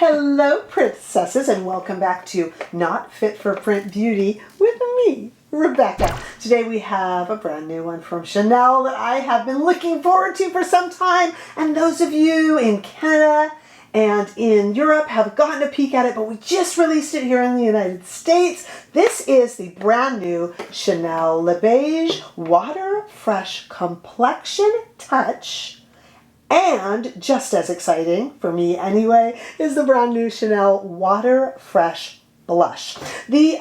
Hello, princesses, and welcome back to Not Fit for Print Beauty with me, Rebecca. Today we have a brand new one from Chanel that I have been looking forward to for some time, and those of you in Canada and in Europe have gotten a peek at it, but we just released it here in the United States. This is the brand new Chanel Le Beige Water Fresh Complexion Touch. And just as exciting, for me anyway, is the brand new Chanel Water Fresh Blush. The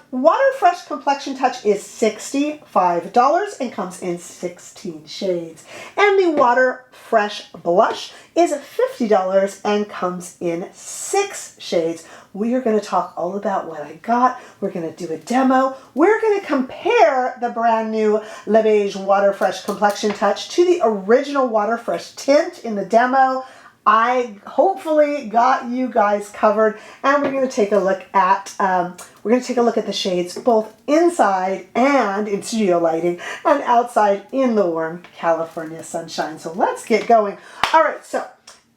Water Fresh Complexion Touch is $65 and comes in 16 shades. And the Water Fresh Blush is $50 and comes in 6 shades. We are going to talk all about what I got. We're going to do a demo. We're going to compare the brand new Le Beige Water Fresh Complexion Touch to the original Water Fresh Tint in the demo. I hopefully got you guys covered, and we're going to take a look at the shades both inside and in studio lighting and outside in the warm California sunshine. So let's get going. All right, so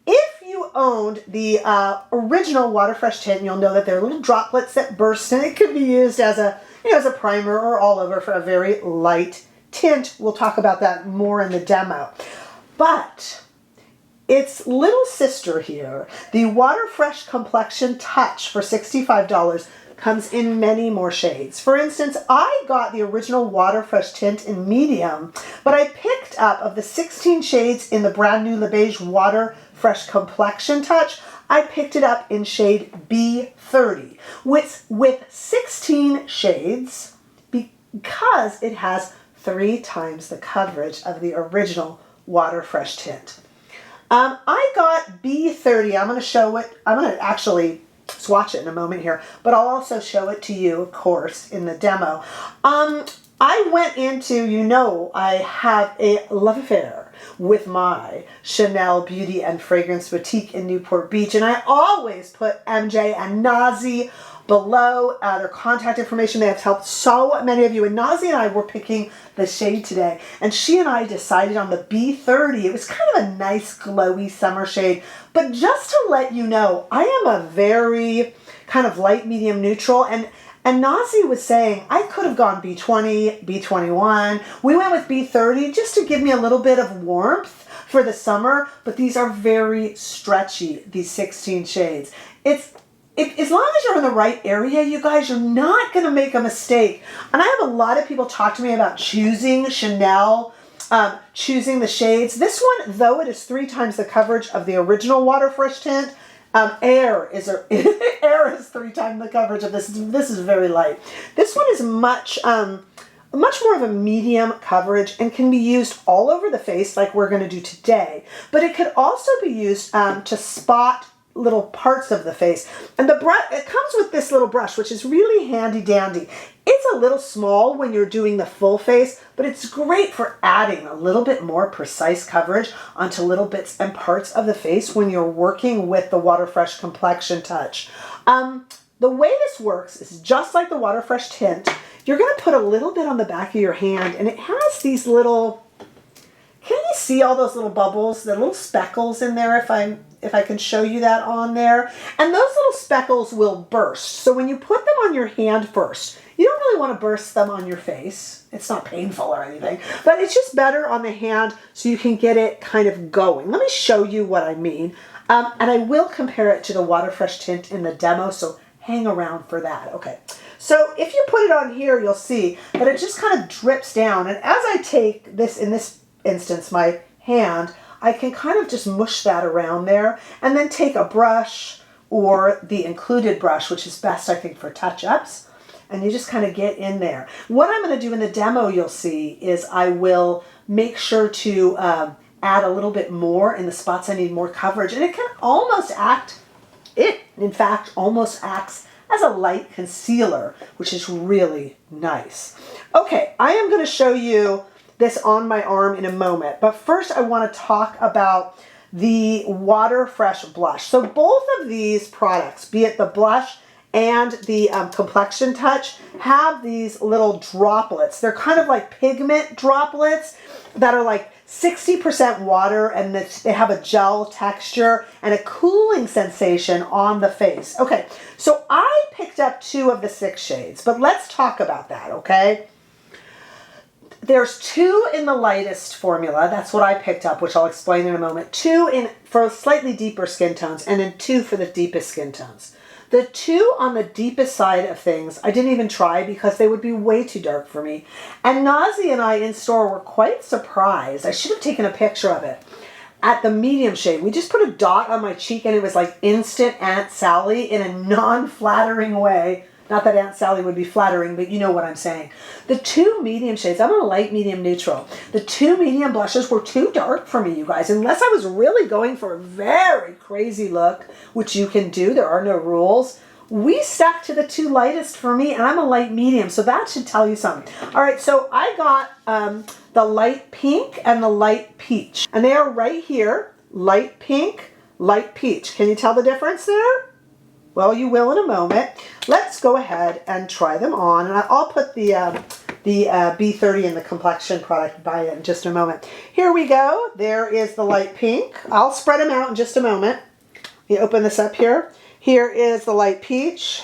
if you owned the original Water Fresh Tint, you'll know that there are little droplets that burst, and it could be used as a as a primer or all over for a very light tint. We'll talk about that more in the demo. But its little sister here, the Water Fresh Complexion Touch for $65, comes in many more shades. For instance, I got the original Water Fresh Tint in medium, but I picked up, of the 16 shades in the brand new Le Beige Water Fresh Complexion Touch, I picked it up in shade B30 with 16 shades because it has 3 times the coverage of the original Water Fresh Tint. I got B30. I'm going to show it. I'm going to actually swatch it in a moment here, but I'll also show it to you, of course, in the demo. I went into, I have a love affair with my Chanel Beauty and Fragrance Boutique in Newport Beach, and I always put MJ and Nasy below their contact information. They have helped so many of you, and Nasy and I were picking the shade today, and she and I decided on the B30. It was kind of a nice glowy summer shade, but just to let you know, I am a very kind of light, medium, neutral, and Nasy was saying I could have gone B20, B21. We went with B30 just to give me a little bit of warmth for the summer, but these are very stretchy, these 16 shades. As long as you're in the right area, you guys, you're not going to make a mistake. And I have a lot of people talk to me about choosing Chanel, choosing the shades. This one, though it is 3 times the coverage of the original Water Fresh Tint, Air is 3 times the coverage of this. This is very light. This one is much more of a medium coverage and can be used all over the face like we're going to do today. But it could also be used to spot little parts of the face. And the brush, it comes with this little brush, which is really handy dandy. It's a little small when you're doing the full face, but it's great for adding a little bit more precise coverage onto little bits and parts of the face when you're working with the Water Fresh Complexion Touch. The way this works is just like the Water Fresh Tint. You're going to put a little bit on the back of your hand, and it has these little, can you see all those little bubbles, the little speckles in there, if I can show you that on there? And those little speckles will burst. So when you put them on your hand first, you don't really want to burst them on your face. It's not painful or anything, but it's just better on the hand so you can get it kind of going. Let me show you what I mean. And I will compare it to the Water Fresh Tint in the demo, so hang around for that. Okay. So if you put it on here, you'll see that it just kind of drips down. And as I take this, in this instance, my hand, I can kind of just mush that around there and then take a brush or the included brush, which is best, I think, for touch-ups, and you just kind of get in there. What I'm going to do in the demo, you'll see, is I will make sure to add a little bit more in the spots I need more coverage, and it can almost act, in fact, almost acts as a light concealer, which is really nice. Okay, I am going to show you this on my arm in a moment, but first I want to talk about the Water Fresh Blush. So both of these products, be it the blush and the Complexion Touch, have these little droplets. They're kind of like pigment droplets that are like 60% water, and they have a gel texture and a cooling sensation on the face. Okay, so I picked up 2 of the 6 shades, but let's talk about that, okay? There's 2 in the lightest formula. That's what I picked up, which I'll explain in a moment. 2 for slightly deeper skin tones, and then 2 for the deepest skin tones. The 2 on the deepest side of things, I didn't even try because they would be way too dark for me. And Nasy and I in store were quite surprised. I should have taken a picture of it. At the medium shade, we just put a dot on my cheek and it was like instant Aunt Sally in a non-flattering way. Not that Aunt Sally would be flattering, but you know what I'm saying. The 2 medium shades, I'm a light, medium, neutral. The 2 medium blushes were too dark for me, you guys. Unless I was really going for a very crazy look, which you can do, there are no rules. We stuck to the 2 lightest for me, and I'm a light medium, so that should tell you something. All right, so I got the light pink and the light peach. And they are right here, light pink, light peach. Can you tell the difference there? Well, you will in a moment. Let's go ahead and try them on. And I'll put the B30 in the Complexion product by it in just a moment. Here we go. There is the light pink. I'll spread them out in just a moment. You open this up here. Here is the light peach.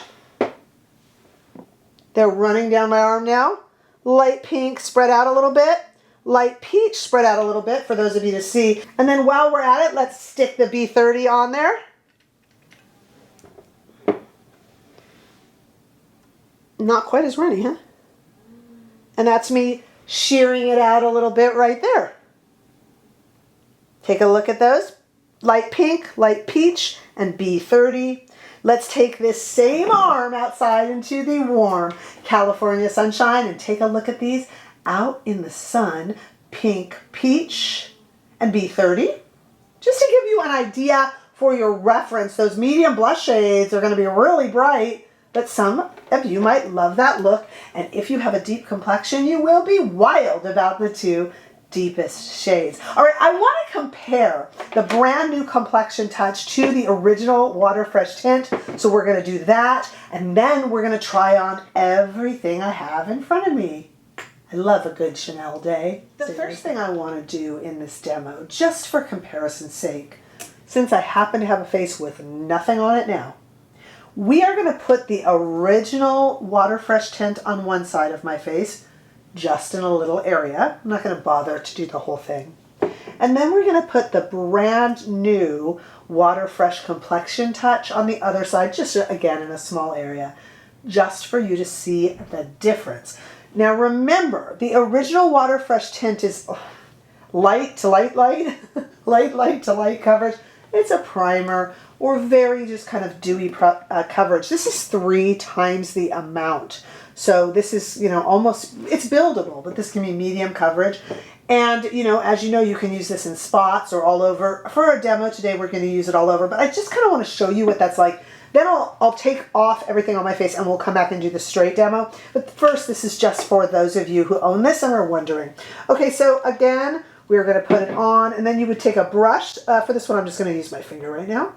They're running down my arm now. Light pink spread out a little bit. Light peach spread out a little bit for those of you to see. And then while we're at it, let's stick the B30 on there. Not quite as runny, huh? And that's me shearing it out a little bit right there. Take a look at those. Light pink, light peach, and B30. Let's take this same arm outside into the warm California sunshine and take a look at these out in the sun. Pink, peach, and B30. Just to give you an idea for your reference, those medium blush shades are going to be really bright. But some of you might love that look, and if you have a deep complexion, you will be wild about the 2 deepest shades. All right, I want to compare the brand new Complexion Touch to the original Water Fresh Tint, so we're going to do that, and then we're going to try on everything I have in front of me. I love a good Chanel day. The first thing I want to do in this demo, just for comparison's sake, since I happen to have a face with nothing on it now, we are going to put the original Water Fresh Tint on one side of my face, just in a little area. I'm not going to bother to do the whole thing. And then we're going to put the brand new Water Fresh Complexion Touch on the other side, just again in a small area, just for you to see the difference. Now remember, the original Water Fresh Tint is light to light, light to light coverage. It's a primer or very just kind of dewy coverage. This is 3 times the amount. So this is, you know, almost, it's buildable, but this can be medium coverage. And, you know, as you know, you can use this in spots or all over. For our demo today, we're going to use it all over, but I just kind of want to show you what that's like. Then I'll take off everything on my face and we'll come back and do the straight demo. But first, this is just for those of you who own this and are wondering. Okay, so again, we're going to put it on, and then you would take a brush. For this one, I'm just going to use my finger right now.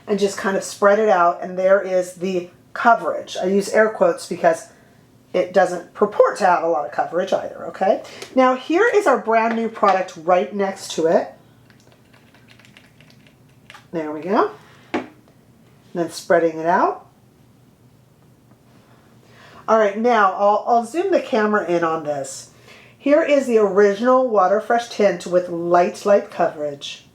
And just kind of spread it out, and there is the coverage. I use air quotes because it doesn't purport to have a lot of coverage either, okay? Now here is our brand new product right next to it. There we go. And then spreading it out. All right, now I'll zoom the camera in on this. Here is the original Water Fresh Tint with light coverage.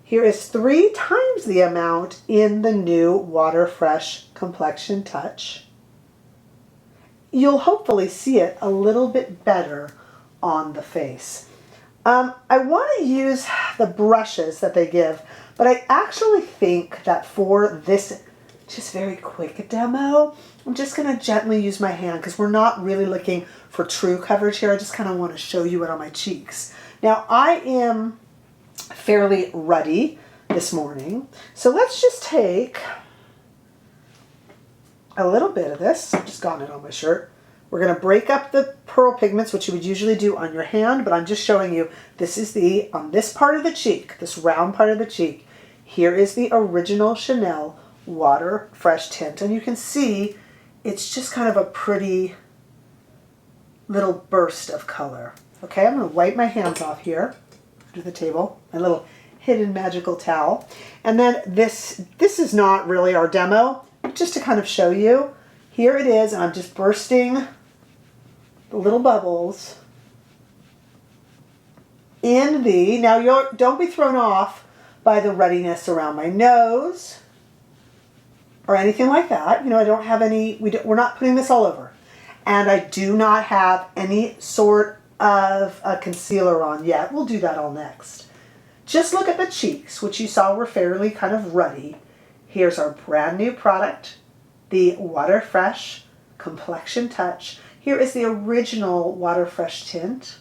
Here is 3 times the amount in the new Water Fresh Complexion Touch. You'll hopefully see it a little bit better on the face. I want to use the brushes that they give, but I actually think that for this just very quick demo, I'm just going to gently use my hand because we're not really looking for true coverage here. I just kind of want to show you it on my cheeks. Now I am fairly ruddy this morning, so let's just take a little bit of this. I've just gotten it on my shirt. We're going to break up the pearl pigments, which you would usually do on your hand, but I'm just showing you this is on this part of the cheek, this round part of the cheek. Here is the original Chanel Water Fresh Tint, and you can see it's just kind of a pretty little burst of color. Okay, I'm going to wipe my hands off here under the table, my little hidden magical towel. And then this is not really our demo, just to kind of show you. Here it is, and I'm just bursting the little bubbles in the, now don't be thrown off by the ruddiness around my nose or anything like that. You know, I don't have any, we're not putting this all over. And I do not have any sort of a concealer on yet. We'll do that all next. Just look at the cheeks, which you saw were fairly kind of ruddy. Here's our brand new product, the Water Fresh Complexion Touch. Here is the original Water Fresh tint,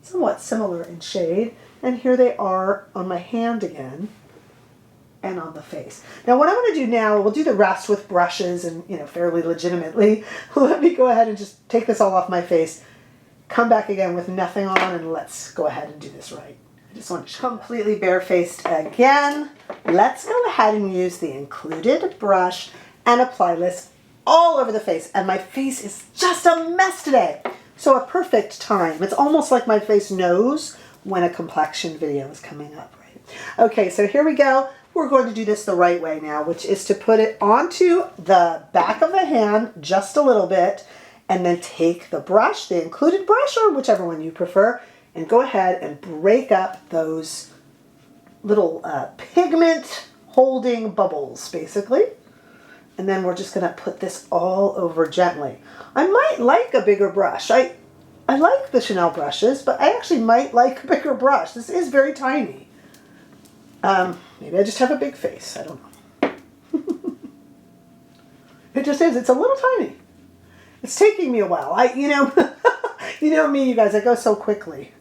somewhat similar in shade. And here they are on my hand again and on the face. Now what I'm going to do now, we'll do the rest with brushes and, you know, fairly legitimately. Let me go ahead and just take this all off my face, come back again with nothing on, and let's go ahead and do this right. I just want to completely barefaced again. Let's go ahead and use the included brush and apply this all over the face. And my face is just a mess today. So a perfect time. It's almost like my face knows when a complexion video is coming up, right? Okay, so here we go. We're going to do this the right way now, which is to put it onto the back of the hand just a little bit, and then take the brush, the included brush, or whichever one you prefer, and go ahead and break up those little pigment holding bubbles, basically. And then we're just going to put this all over gently. I might like a bigger brush. I like the Chanel brushes, but I actually might like a bigger brush. This is very tiny. Maybe I just have a big face. I don't know. It just is. It's a little tiny. It's taking me a while. You know me, you guys, I go so quickly.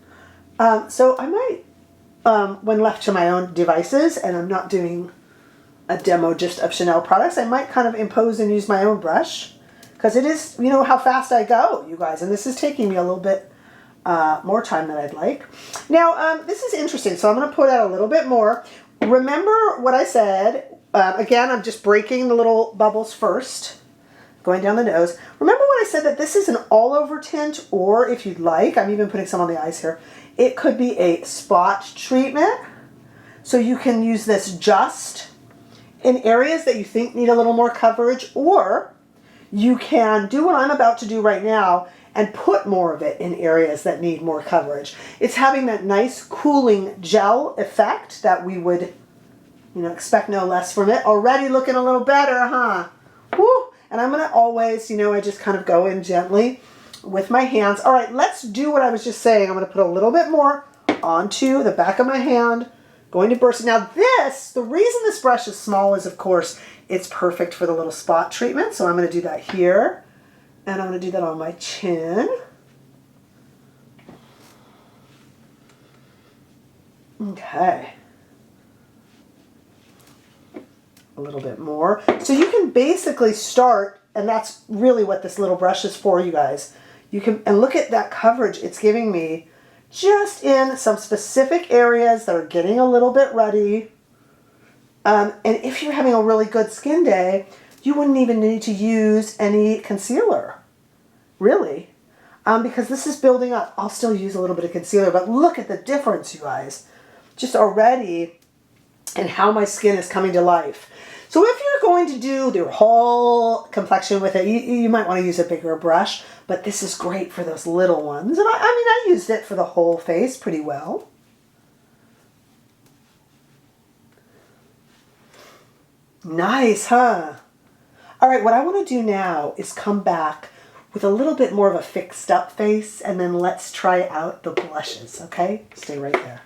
So I might, when left to my own devices and I'm not doing a demo just of Chanel products, I might kind of impose and use my own brush, because it is, you know, how fast I go, you guys, and this is taking me a little bit more time than I'd like. Now, this is interesting, so I'm going to put out a little bit more. Remember what I said. Again, I'm just breaking the little bubbles first, going down the nose. Remember when I said that this is an all-over tint, or if you'd like, I'm even putting some on the eyes here, it could be a spot treatment. So you can use this just in areas that you think need a little more coverage, or you can do what I'm about to do right now and put more of it in areas that need more coverage. It's having that nice cooling gel effect that we would, you know, expect no less from it. Already looking a little better, huh? Woo! And I'm going to always, you know, I just kind of go in gently with my hands. All right, let's do what I was just saying. I'm going to put a little bit more onto the back of my hand, going to burst it. Now this, the reason this brush is small is, of course, it's perfect for the little spot treatment. So I'm going to do that here, and I'm going to do that on my chin. Okay. A little bit more. So you can basically start, and that's really what this little brush is for, you guys. You can, and look at that coverage it's giving me just in some specific areas that are getting a little bit ruddy. And if you're having a really good skin day, you wouldn't even need to use any concealer, really, because this is building up. I'll still use a little bit of concealer, but look at the difference, you guys, just already, and how my skin is coming to life. So if you're going to do your whole complexion with it, you might want to use a bigger brush, but this is great for those little ones. And I used it for the whole face pretty well. Nice, huh? All right, what I want to do now is come back with a little bit more of a fixed up face, and then let's try out the blushes, okay? Stay right there.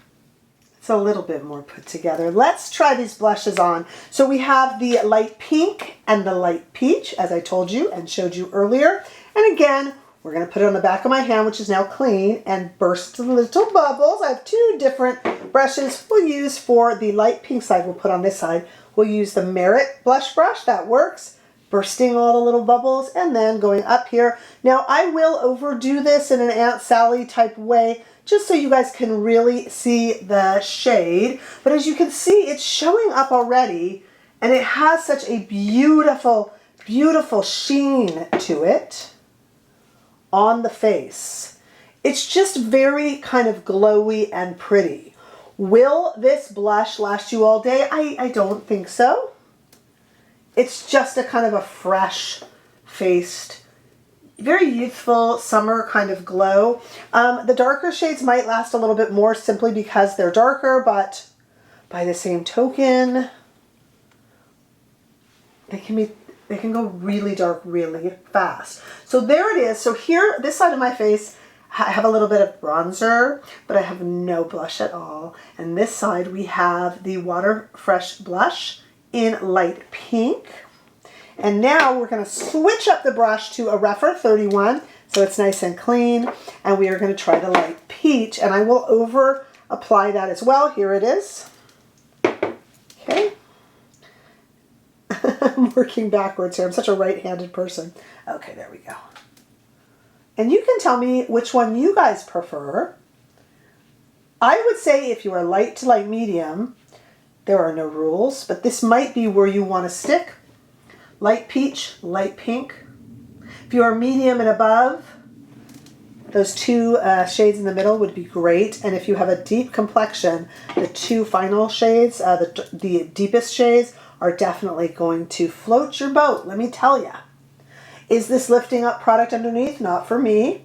It's a little bit more put together. Let's try these blushes on. So we have the light pink and the light peach, as I told you and showed you earlier. And again, we're going to put it on the back of my hand, which is now clean, and burst the little bubbles. I have two different brushes we'll use for the light pink side. We'll put on this side. We'll use the Merit blush brush. That works. Bursting all the little bubbles, and then going up here. Now, I will overdo this in an Aunt Sally type way, just so you guys can really see the shade. But as you can see, it's showing up already, and it has such a beautiful, beautiful sheen to it on the face. It's just very kind of glowy and pretty. Will this blush last you all day? I don't think so. It's just a kind of a fresh-faced, very youthful summer kind of glow. The darker shades might last a little bit more simply because they're darker, but by the same token, they can go really dark really fast. So there it is. So here, this side of my face, I have a little bit of bronzer, but I have no blush at all. And this side we have the Water Fresh blush in light pink. And now we're going to switch up the brush to a rougher 31, so it's nice and clean. And we are going to try the light peach, and I will over apply that as well. Here it is. Okay. I'm working backwards here. I'm such a right-handed person. Okay, there we go. And you can tell me which one you guys prefer. I would say if you are light to light medium, there are no rules, but this might be where you want to stick. Light peach, light pink. If you are medium and above, those two shades in the middle would be great. And if you have a deep complexion, the two final shades, the deepest shades, are definitely going to float your boat, let me tell you. Is this lifting up product underneath? Not for me.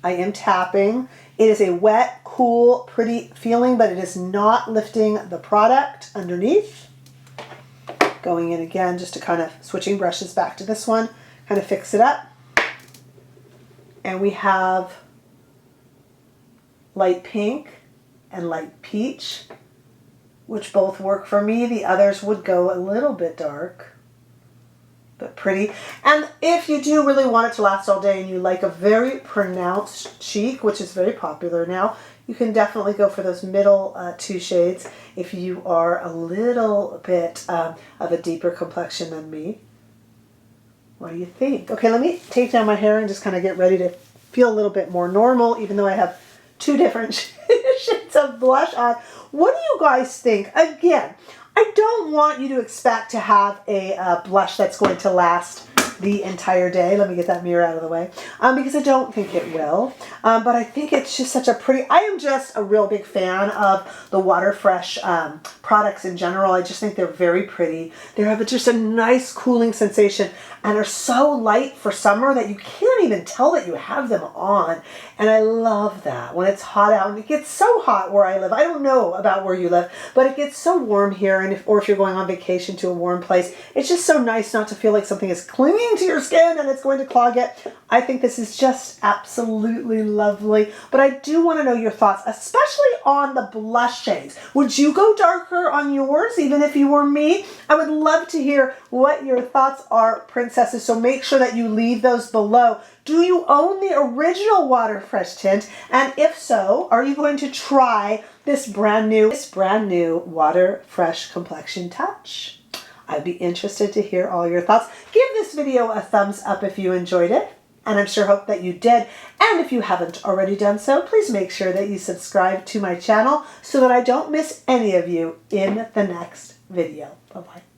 I am tapping. It is a wet, cool, pretty feeling, but it is not lifting the product underneath. Going in again, just to kind of switching brushes back to this one, kind of fix it up. And we have light pink and light peach, which both work for me. The others would go a little bit dark, but pretty. And if you do really want it to last all day and you like a very pronounced cheek, which is very popular now, you can definitely go for those middle two shades if you are a little bit of a deeper complexion than me. What do you think? Okay, let me take down my hair and just kind of get ready to feel a little bit more normal, even though I have two different shades of blush on. What do you guys think? Again, I don't want you to expect to have a blush that's going to last the entire day. Let me get that mirror out of the way, because I don't think it will. But I think it's just such a pretty, I am just a real big fan of the Water Fresh products in general. I just think they're very pretty. They have just a nice cooling sensation and are so light for summer that you can't even tell that you have them on. And I love that when it's hot out, and it gets so hot where I live. I don't know about where you live, but it gets so warm here. And if you're going on vacation to a warm place, it's just so nice not to feel like something is clinging to your skin and it's going to clog it. I think this is just absolutely lovely. But I do want to know your thoughts, especially on the blush shades. Would you go darker on yours, even if you were me? I would love to hear what your thoughts are, princesses. So make sure that you leave those below. Do you own the original Water Fresh tint? And if so, are you going to try this brand new Water Fresh Complexion Touch? I'd be interested to hear all your thoughts. Give this video a thumbs up if you enjoyed it, and I'm sure hope that you did. And if you haven't already done so, please make sure that you subscribe to my channel so that I don't miss any of you in the next video. Bye-bye.